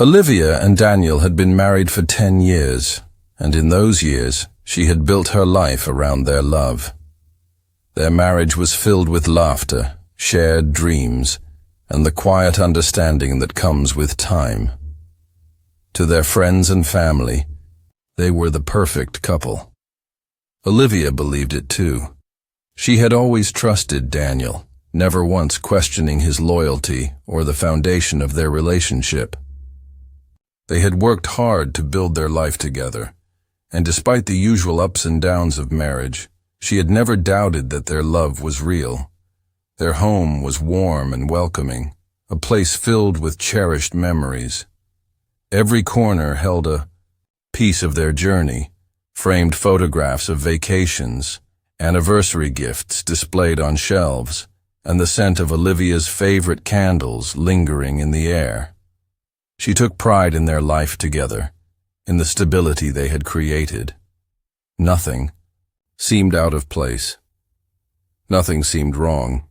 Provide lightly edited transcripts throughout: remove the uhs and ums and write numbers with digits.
Olivia and Daniel had been married for 10 years, and in those years, she had built her life around their love. Their marriage was filled with laughter, shared dreams, and the quiet understanding that comes with time. To their friends and family, they were the perfect couple. Olivia believed it too. She had always trusted Daniel, never once questioning his loyalty or the foundation of their relationship. They had worked hard to build their life together, and despite the usual ups and downs of marriage, she had never doubted that their love was real. Their home was warm and welcoming, a place filled with cherished memories. Every corner held a piece of their journey, framed photographs of vacations, anniversary gifts displayed on shelves, and the scent of Olivia's favorite candles lingering in the air. She took pride in their life together, in the stability they had created. Nothing seemed out of place. Nothing seemed wrong.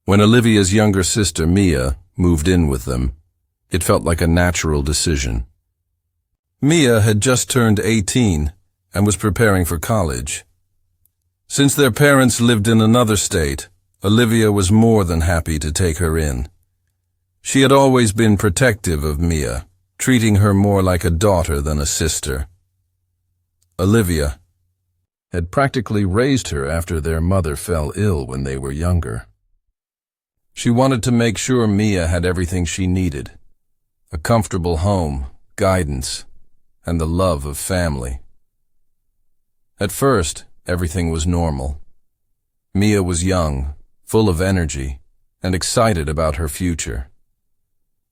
When Olivia's younger sister, Mia, moved in with them, it felt like a natural decision. Mia had just turned 18 and was preparing for college. Since their parents lived in another state, Olivia was more than happy to take her in. She had always been protective of Mia, treating her more like a daughter than a sister. Olivia had practically raised her after their mother fell ill when they were younger. She wanted to make sure Mia had everything she needed: a comfortable home, guidance, and the love of family. At first, everything was normal. Mia was young, full of energy, and excited about her future.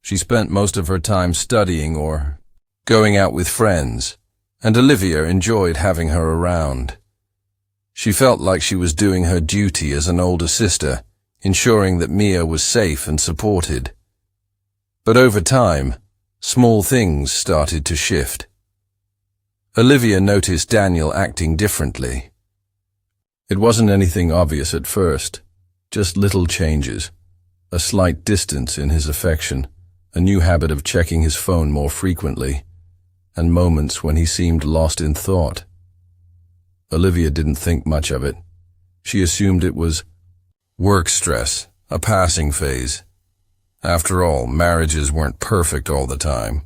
She spent most of her time studying or going out with friends, and Olivia enjoyed having her around. She felt like she was doing her duty as an older sister, ensuring that Mia was safe and supported. But over time, small things started to shift. Olivia noticed Daniel acting differently. It wasn't anything obvious at first, just little changes, a slight distance in his affection, a new habit of checking his phone more frequently, and moments when he seemed lost in thought. Olivia didn't think much of it. She assumed it was work stress, a passing phase. After all, marriages weren't perfect all the time.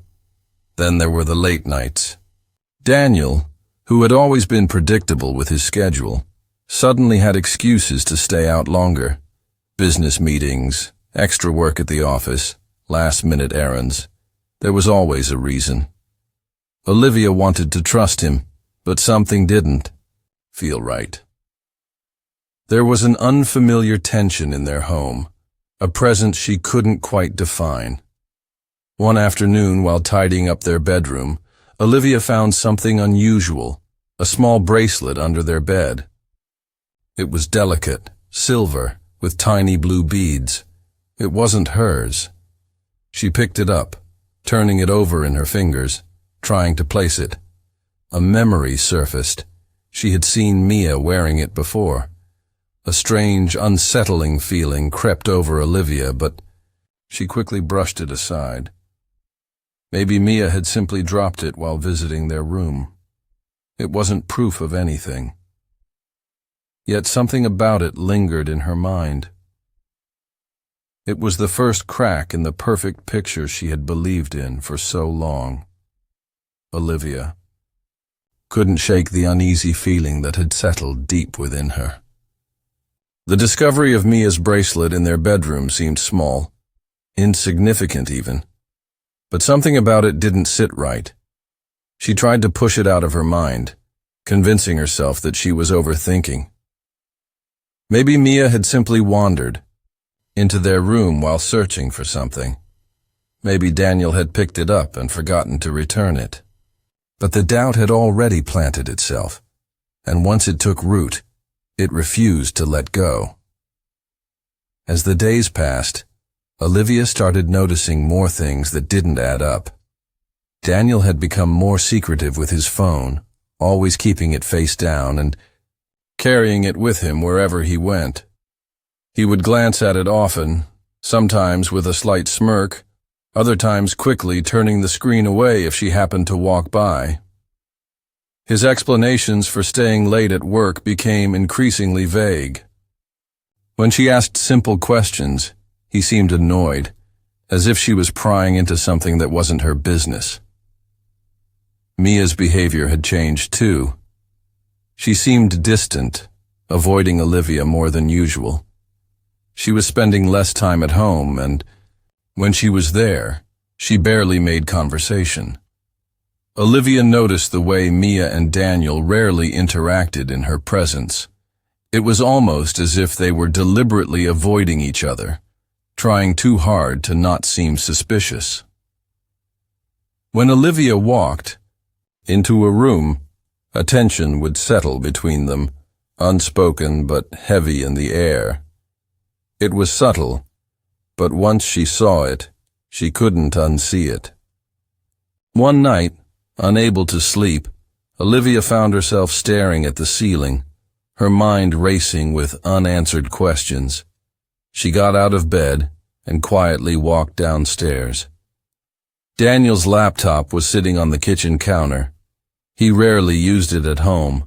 Then there were the late nights. Daniel, who had always been predictable with his schedule, suddenly had excuses to stay out longer. Business meetings, extra work at the office, last-minute errands. There was always a reason. Olivia wanted to trust him, but something didn't feel right. There was an unfamiliar tension in their home, a presence she couldn't quite define. One afternoon, while tidying up their bedroom, Olivia found something unusual, a small bracelet under their bed. It was delicate, silver, with tiny blue beads. It wasn't hers. She picked it up, turning it over in her fingers, trying to place it. A memory surfaced. She had seen Mia wearing it before. A strange, unsettling feeling crept over Olivia, but she quickly brushed it aside. Maybe Mia had simply dropped it while visiting their room. It wasn't proof of anything. Yet something about it lingered in her mind. It was the first crack in the perfect picture she had believed in for so long. Olivia couldn't shake the uneasy feeling that had settled deep within her. The discovery of Mia's bracelet in their bedroom seemed small, insignificant even, but something about it didn't sit right. She tried to push it out of her mind, convincing herself that she was overthinking. Maybe Mia had simply wandered into their room while searching for something. Maybe Daniel had picked it up and forgotten to return it. But the doubt had already planted itself, and once it took root, it refused to let go. As the days passed, Olivia started noticing more things that didn't add up. Daniel had become more secretive with his phone, always keeping it face down and carrying it with him wherever he went. He would glance at it often, sometimes with a slight smirk, other times quickly turning the screen away if she happened to walk by. His explanations for staying late at work became increasingly vague. When she asked simple questions, he seemed annoyed, as if she was prying into something that wasn't her business. Mia's behavior had changed too. She seemed distant, avoiding Olivia more than usual. She was spending less time at home, and when she was there, she barely made conversation. Olivia noticed the way Mia and Daniel rarely interacted in her presence. It was almost as if they were deliberately avoiding each other, trying too hard to not seem suspicious. When Olivia walked into a room, a tension would settle between them, unspoken but heavy in the air. It was subtle, but once she saw it, she couldn't unsee it. One night, unable to sleep, Olivia found herself staring at the ceiling, her mind racing with unanswered questions. She got out of bed and quietly walked downstairs. Daniel's laptop was sitting on the kitchen counter. He rarely used it at home,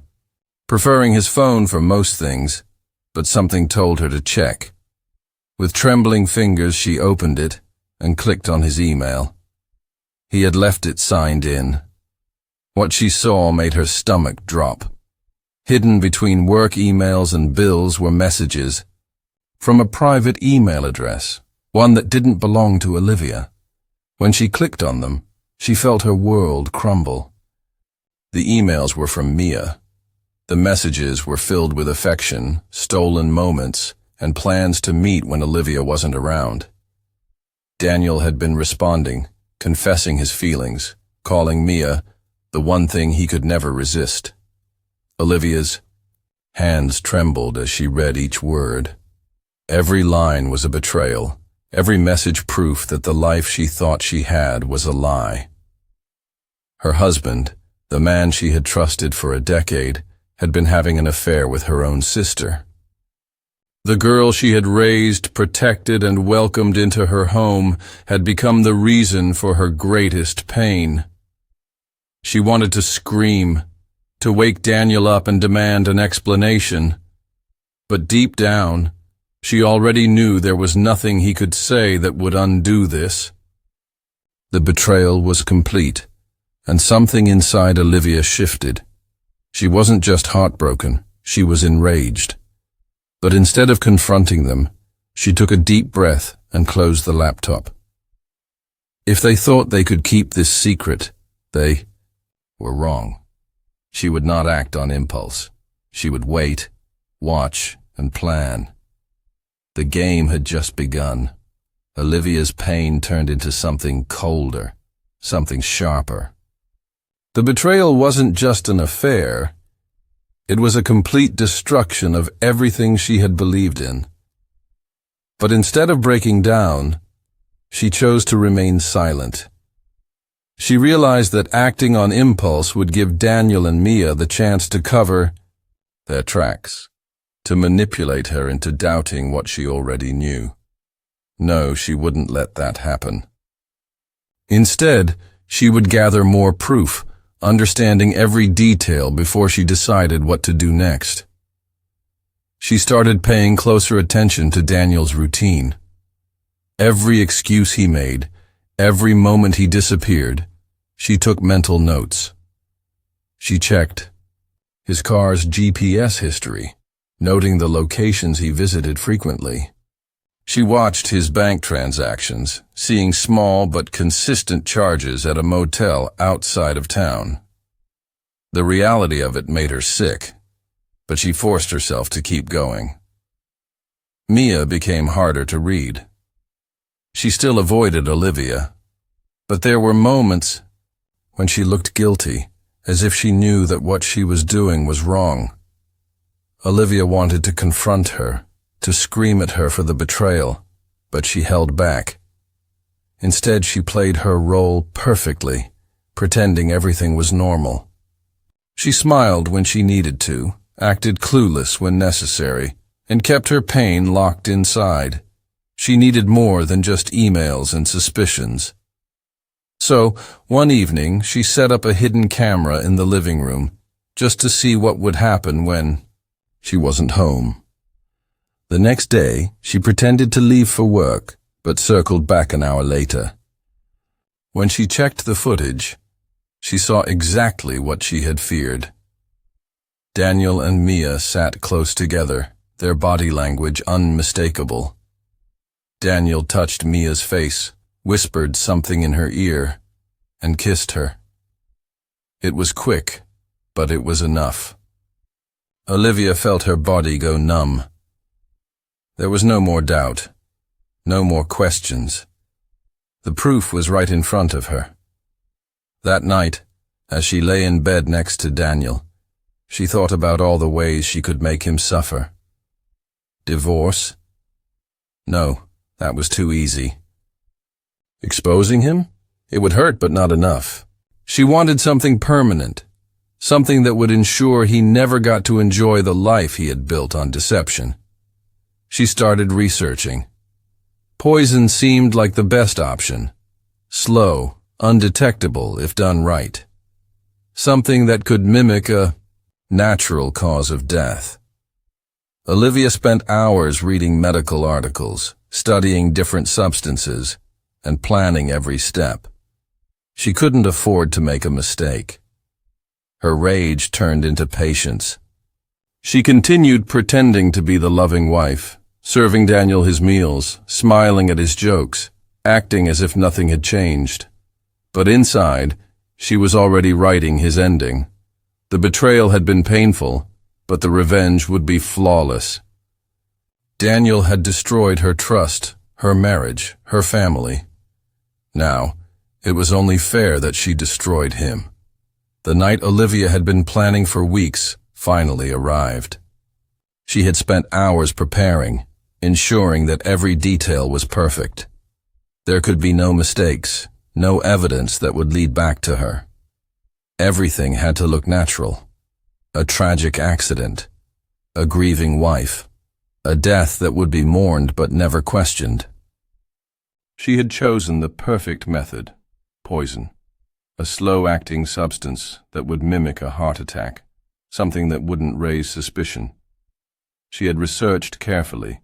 preferring his phone for most things, but something told her to check. With trembling fingers, she opened it and clicked on his email. He had left it signed in. What she saw made her stomach drop. Hidden between work emails and bills were messages from a private email address, one that didn't belong to Olivia. When she clicked on them, she felt her world crumble. The emails were from Mia. The messages were filled with affection, stolen moments, and plans to meet when Olivia wasn't around. Daniel had been responding, confessing his feelings, calling Mia the one thing he could never resist. Olivia's hands trembled as she read each word. Every line was a betrayal, every message proof that the life she thought she had was a lie. Her husband, the man she had trusted for a decade, had been having an affair with her own sister. The girl she had raised, protected, and welcomed into her home had become the reason for her greatest pain. She wanted to scream, to wake Daniel up and demand an explanation. But deep down, she already knew there was nothing he could say that would undo this. The betrayal was complete, and something inside Olivia shifted. She wasn't just heartbroken, she was enraged. But instead of confronting them, she took a deep breath and closed the laptop. If they thought they could keep this secret, they were wrong. She would not act on impulse. She would wait, watch, and plan. The game had just begun. Olivia's pain turned into something colder, something sharper. The betrayal wasn't just an affair. It was a complete destruction of everything she had believed in. But instead of breaking down, she chose to remain silent. She realized that acting on impulse would give Daniel and Mia the chance to cover their tracks, to manipulate her into doubting what she already knew. No, she wouldn't let that happen. Instead, she would gather more proof, understanding every detail before she decided what to do next. She started paying closer attention to Daniel's routine. Every excuse he made, every moment he disappeared, she took mental notes. She checked his car's GPS history, noting the locations he visited frequently. She watched his bank transactions, seeing small but consistent charges at a motel outside of town. The reality of it made her sick, but she forced herself to keep going. Mia became harder to read. She still avoided Olivia, but there were moments when she looked guilty, as if she knew that what she was doing was wrong. Olivia wanted to confront her, to scream at her for the betrayal, but she held back. Instead, she played her role perfectly, pretending everything was normal. She smiled when she needed to, acted clueless when necessary, and kept her pain locked inside. She needed more than just emails and suspicions. So, one evening, she set up a hidden camera in the living room, just to see what would happen when she wasn't home. The next day, she pretended to leave for work, but circled back an hour later. When she checked the footage, she saw exactly what she had feared. Daniel and Mia sat close together, their body language unmistakable. Daniel touched Mia's face, whispered something in her ear, and kissed her. It was quick, but it was enough. Olivia felt her body go numb. There was no more doubt, no more questions. The proof was right in front of her. That night, as she lay in bed next to Daniel, she thought about all the ways she could make him suffer. Divorce? No, that was too easy. Exposing him? It would hurt, but not enough. She wanted something permanent, something that would ensure he never got to enjoy the life he had built on deception. She started researching. Poison seemed like the best option. Slow, undetectable if done right. Something that could mimic a natural cause of death. Olivia spent hours reading medical articles, studying different substances, and planning every step. She couldn't afford to make a mistake. Her rage turned into patience. She continued pretending to be the loving wife, serving Daniel his meals, smiling at his jokes, acting as if nothing had changed. But inside, she was already writing his ending. The betrayal had been painful, but the revenge would be flawless. Daniel had destroyed her trust, her marriage, her family. Now, it was only fair that she destroyed him. The night Olivia had been planning for weeks finally arrived. She had spent hours preparing, ensuring that every detail was perfect. There could be no mistakes, no evidence that would lead back to her. Everything had to look natural. A tragic accident, a grieving wife, a death that would be mourned but never questioned. She had chosen the perfect method, poison, a slow-acting substance that would mimic a heart attack, something that wouldn't raise suspicion. She had researched carefully,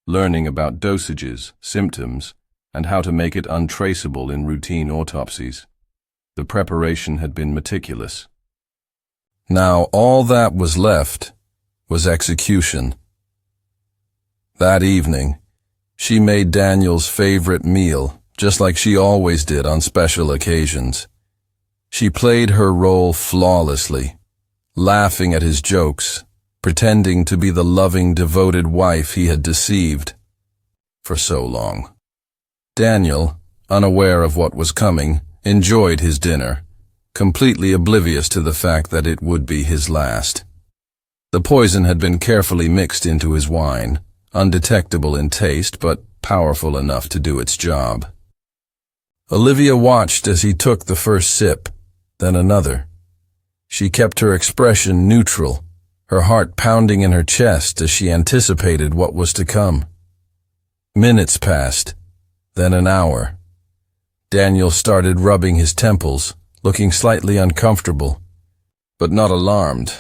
learning about dosages, symptoms, and how to make it untraceable in routine autopsies. The preparation had been meticulous. Now all that was left was execution. That evening, she made Daniel's favorite meal, just like she always did on special occasions. She played her role flawlessly, laughing at his jokes, pretending to be the loving, devoted wife he had deceived for so long. Daniel, unaware of what was coming, enjoyed his dinner, completely oblivious to the fact that it would be his last. The poison had been carefully mixed into his wine, undetectable in taste but powerful enough to do its job. Olivia watched as he took the first sip, then another. She kept her expression neutral, her heart pounding in her chest as she anticipated what was to come. Minutes passed, then an hour. Daniel started rubbing his temples, looking slightly uncomfortable, but not alarmed.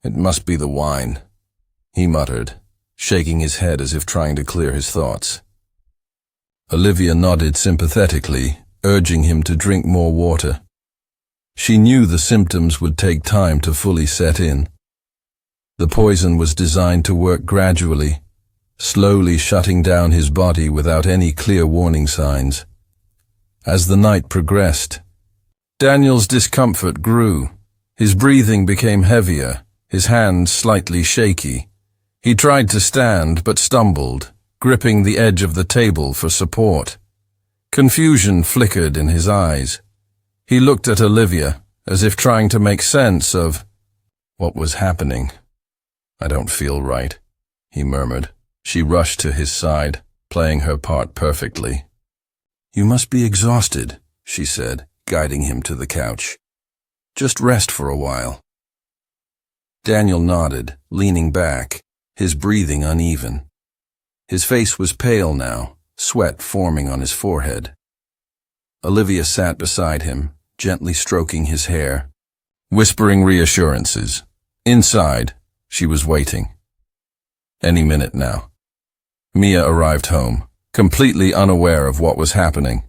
"It must be the wine," he muttered, shaking his head as if trying to clear his thoughts. Olivia nodded sympathetically, urging him to drink more water. She knew the symptoms would take time to fully set in. The poison was designed to work gradually, slowly shutting down his body without any clear warning signs. As the night progressed, Daniel's discomfort grew. His breathing became heavier, his hands slightly shaky. He tried to stand but stumbled, gripping the edge of the table for support. Confusion flickered in his eyes. He looked at Olivia, as if trying to make sense of what was happening. "I don't feel right," he murmured. She rushed to his side, playing her part perfectly. "You must be exhausted," she said, guiding him to the couch. "Just rest for a while." Daniel nodded, leaning back, his breathing uneven. His face was pale now, sweat forming on his forehead. Olivia sat beside him, gently stroking his hair, whispering reassurances. Inside, she was waiting. Any minute now. Mia arrived home, completely unaware of what was happening.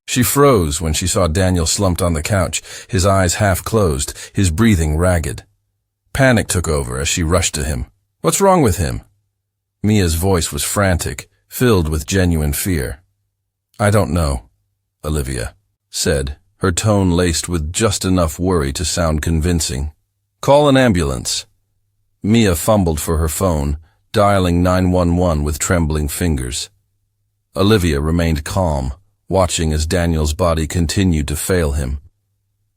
She froze when she saw Daniel slumped on the couch, his eyes half closed, his breathing ragged. Panic took over as she rushed to him. "What's wrong with him?" Mia's voice was frantic, filled with genuine fear. "I don't know," Olivia said, her tone laced with just enough worry to sound convincing. "Call an ambulance." Mia fumbled for her phone, dialing 911 with trembling fingers. Olivia remained calm, watching as Daniel's body continued to fail him.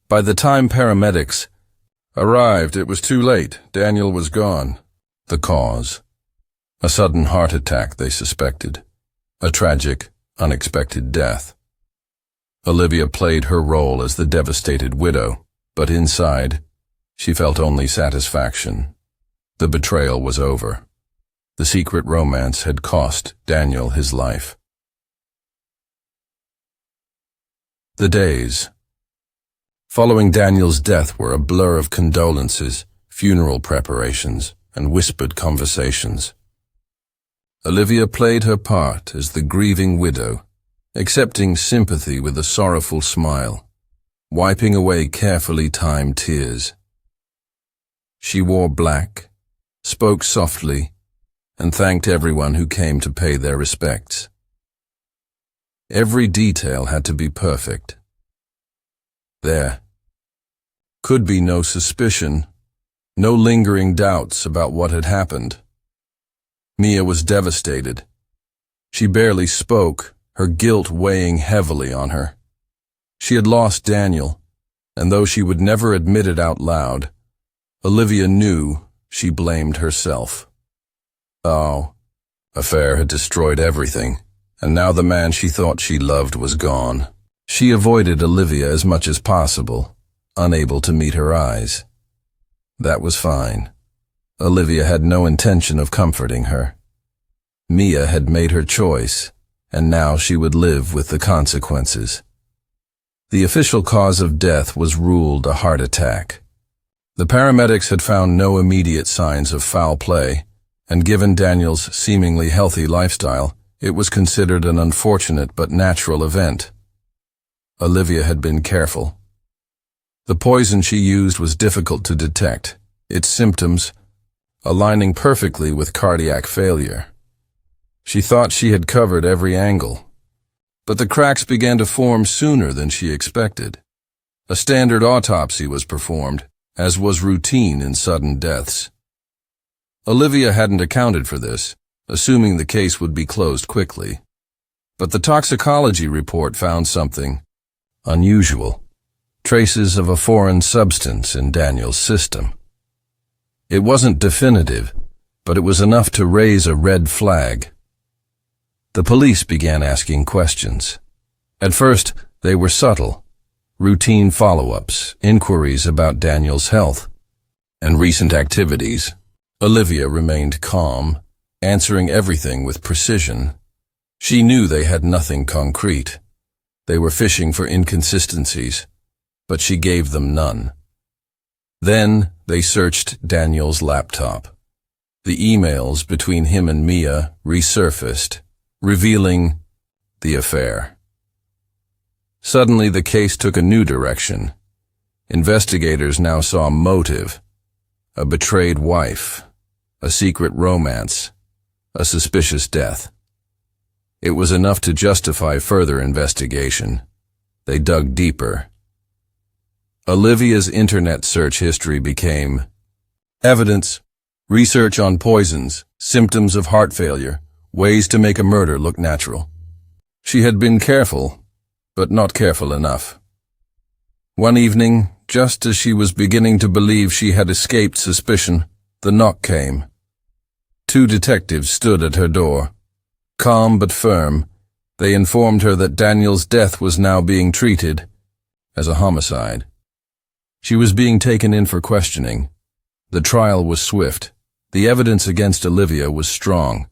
By the time paramedics arrived, it was too late. Daniel was gone. The cause? A sudden heart attack, they suspected. A tragic, unexpected death. Olivia played her role as the devastated widow, but inside, she felt only satisfaction. The betrayal was over. The secret romance had cost Daniel his life. The days following Daniel's death were a blur of condolences, funeral preparations, and whispered conversations. Olivia played her part as the grieving widow, accepting sympathy with a sorrowful smile, wiping away carefully timed tears. She wore black, spoke softly, and thanked everyone who came to pay their respects. Every detail had to be perfect. There could be no suspicion, no lingering doubts about what had happened. Mia was devastated. She barely spoke, her guilt weighing heavily on her. She had lost Daniel, and though she would never admit it out loud, Olivia knew she blamed herself. Oh, affair had destroyed everything, and now the man she thought she loved was gone. She avoided Olivia as much as possible, unable to meet her eyes. That was fine. Olivia had no intention of comforting her. Mia had made her choice, and now she would live with the consequences. The official cause of death was ruled a heart attack. The paramedics had found no immediate signs of foul play, and given Daniel's seemingly healthy lifestyle, it was considered an unfortunate but natural event. Olivia had been careful. The poison she used was difficult to detect, its symptoms aligning perfectly with cardiac failure. She thought she had covered every angle, but the cracks began to form sooner than she expected. A standard autopsy was performed, as was routine in sudden deaths. Olivia hadn't accounted for this, assuming the case would be closed quickly. But the toxicology report found something unusual. Traces of a foreign substance in Daniel's system. It wasn't definitive, but it was enough to raise a red flag. The police began asking questions. At first, they were subtle. Routine follow-ups, inquiries about Daniel's health, and recent activities. Olivia remained calm, answering everything with precision. She knew they had nothing concrete. They were fishing for inconsistencies, but she gave them none. Then they searched Daniel's laptop. The emails between him and Mia resurfaced, revealing the affair. Suddenly the case took a new direction. Investigators now saw motive, a betrayed wife, a secret romance, a suspicious death. It was enough to justify further investigation. They dug deeper. Olivia's internet search history became evidence, research on poisons, symptoms of heart failure, ways to make a murder look natural. She had been careful, but not careful enough. One evening, just as she was beginning to believe she had escaped suspicion, the knock came. 2 detectives stood at her door. Calm but firm, they informed her that Daniel's death was now being treated as a homicide. She was being taken in for questioning. The trial was swift. The evidence against Olivia was strong.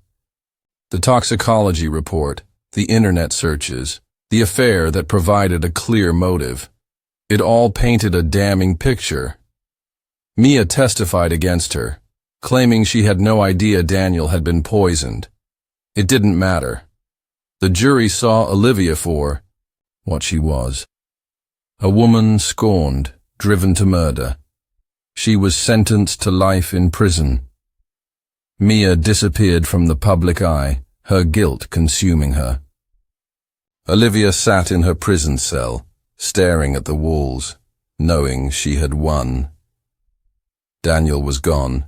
The toxicology report, the internet searches, the affair that provided a clear motive. It all painted a damning picture. Mia testified against her, claiming she had no idea Daniel had been poisoned. It didn't matter. The jury saw Olivia for what she was. A woman scorned, driven to murder. She was sentenced to life in prison. Mia disappeared from the public eye, her guilt consuming her. Olivia sat in her prison cell, staring at the walls, knowing she had won. Daniel was gone.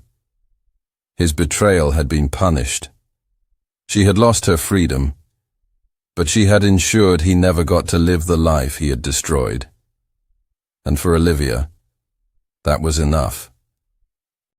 His betrayal had been punished. She had lost her freedom, but she had ensured he never got to live the life he had destroyed. And for Olivia, that was enough.